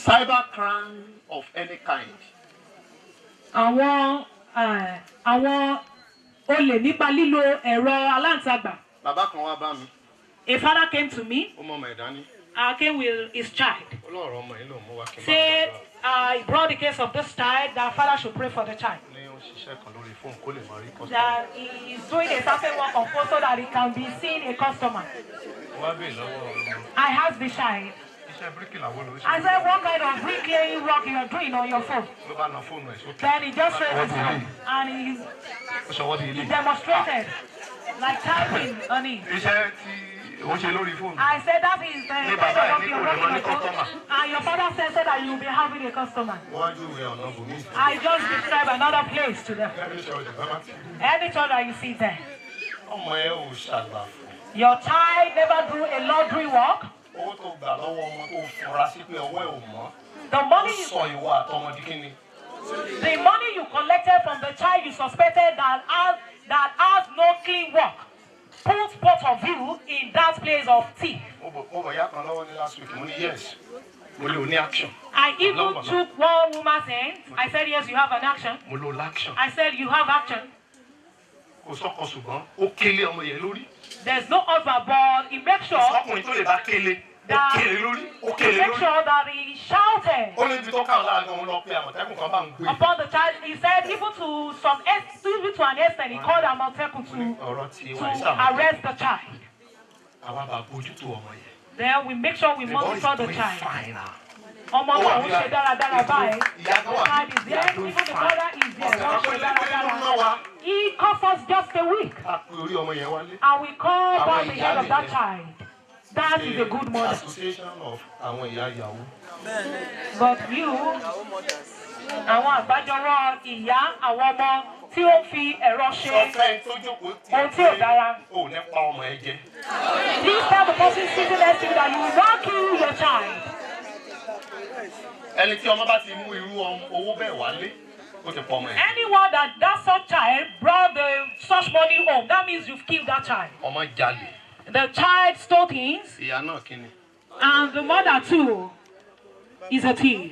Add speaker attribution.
Speaker 1: cybercrime of any kind.
Speaker 2: Àwọn olè nípa lílo ẹ̀rọ aláǹtagbà.
Speaker 1: Bàbá kan wá bá mi.
Speaker 2: A father came to me.
Speaker 1: Ó mọ ọmọ ẹ̀ dání.
Speaker 2: Came with his child.
Speaker 1: Ọlọ́run ọmọ yìí ló mú wá kí n bá
Speaker 2: Said he brought the case of this child that father should pray for the child.
Speaker 1: ní ó ń ṣiṣẹ́ kan lórí fóònù kó lè máa rí customer.
Speaker 2: That he is doing a certain work on phone so that he can be seeing a customer.
Speaker 1: Wá bèè lọ́wọ́ ọmọ.
Speaker 2: I asked the child.
Speaker 1: Iṣẹ́ bíríkìlà wo ló ń ṣe?
Speaker 2: I said, what kind of bricklaying work you are doing on your phone?
Speaker 1: Ló bá na fóònù ẹ̀ sókè.
Speaker 2: Then he just raised his hand and he
Speaker 1: Ó ṣọwọ́ di ilé.
Speaker 2: demonstrated like typing on it.
Speaker 1: Iṣẹ́ tí ó ṣe lórí fóònù.
Speaker 2: I said that is the kind of work you're working on
Speaker 1: customer.
Speaker 2: phone. And your father said so that you'll be having a customer.
Speaker 1: Wọ́n júwe ọ̀nà bòmí.
Speaker 2: I just described another place to them.
Speaker 1: Ẹni ṣe ọjà bàbá tí.
Speaker 2: Any child that you see there.
Speaker 1: Ọmọ ẹ ò ṣàgbà fún.
Speaker 2: Your child never do a laundry work.
Speaker 1: Owó tó gbà lọ́wọ́ ọmọ tó fura sí pé ọwọ́ ẹ̀ ò mọ́.
Speaker 2: The
Speaker 1: Ó
Speaker 2: money
Speaker 1: sọ ìwà àtọmọdé kí ni?
Speaker 2: the money you collected from the child you suspected that has no clean work. Put both of you in that place of thief.
Speaker 1: Mo bọ̀ yá kan lọ́wọ́ ní last week. Mo ní yes. Mo lè o ní action.
Speaker 2: I even took one woman's hand. I said, yes, you have an action.
Speaker 1: Mo lo l'action.
Speaker 2: I said, you have action.
Speaker 1: Kò sọ́kọ ṣùgbọ́n ó kélé ọmọ yẹn lórí.
Speaker 2: There's no husband, but he makes sure
Speaker 1: Ọkùnrin tó lè bá kélé. Ó kélé lórí. Ó kélé
Speaker 2: make
Speaker 1: lórí.
Speaker 2: sure that he shouted
Speaker 1: Ó ní ibi tó káwọn láàrin òun lọ pé àmọ̀tẹ́kùn kan bá ń gbé.
Speaker 2: upon the child. He said, even to an extent, he called Amotekun
Speaker 1: Ọ̀rọ̀ ti
Speaker 2: to
Speaker 1: wà ní sàmúlò.
Speaker 2: arrest the child.
Speaker 1: Àwa bá bójútó ọmọ yẹn.
Speaker 2: Then we make sure we
Speaker 1: The boy is
Speaker 2: monitor the
Speaker 1: doing
Speaker 2: child.
Speaker 1: fine now.
Speaker 2: Ọmọ náà ń ṣe dáradára báyìí.
Speaker 1: Ìyá kan
Speaker 2: The
Speaker 1: wà
Speaker 2: child is there, even the mother is there. Wọ́n ṣe dáradára. He cost us just a week.
Speaker 1: A pe orí ọmọ yẹn wálé.
Speaker 2: And we call down the head of that child. That is a good mother.
Speaker 1: Association of àwọn ìyá ìyàwó.
Speaker 2: But you, àwọn àgbájọwọ́ ìyá àwọn ọmọ tí ó fi ẹ̀rọ ṣe
Speaker 1: Ọ̀fẹ́ tó jókòó tí
Speaker 2: ohun tí ò dára.
Speaker 1: ò ní pa ọmọ ẹ jẹ.
Speaker 2: Please tell the person sitting next to you that you will not kill your child.
Speaker 1: Ẹni tí ọmọ bá ti mú irú owó bẹ́ẹ̀ wálé, ó ti pa ọmọ ẹ.
Speaker 2: Anyone that such child brought such money home, that means you've killed that child.
Speaker 1: Ọmọ jalè.
Speaker 2: The child stole things,
Speaker 1: Ìyá náà kí ni?
Speaker 2: and the mother too is a thief.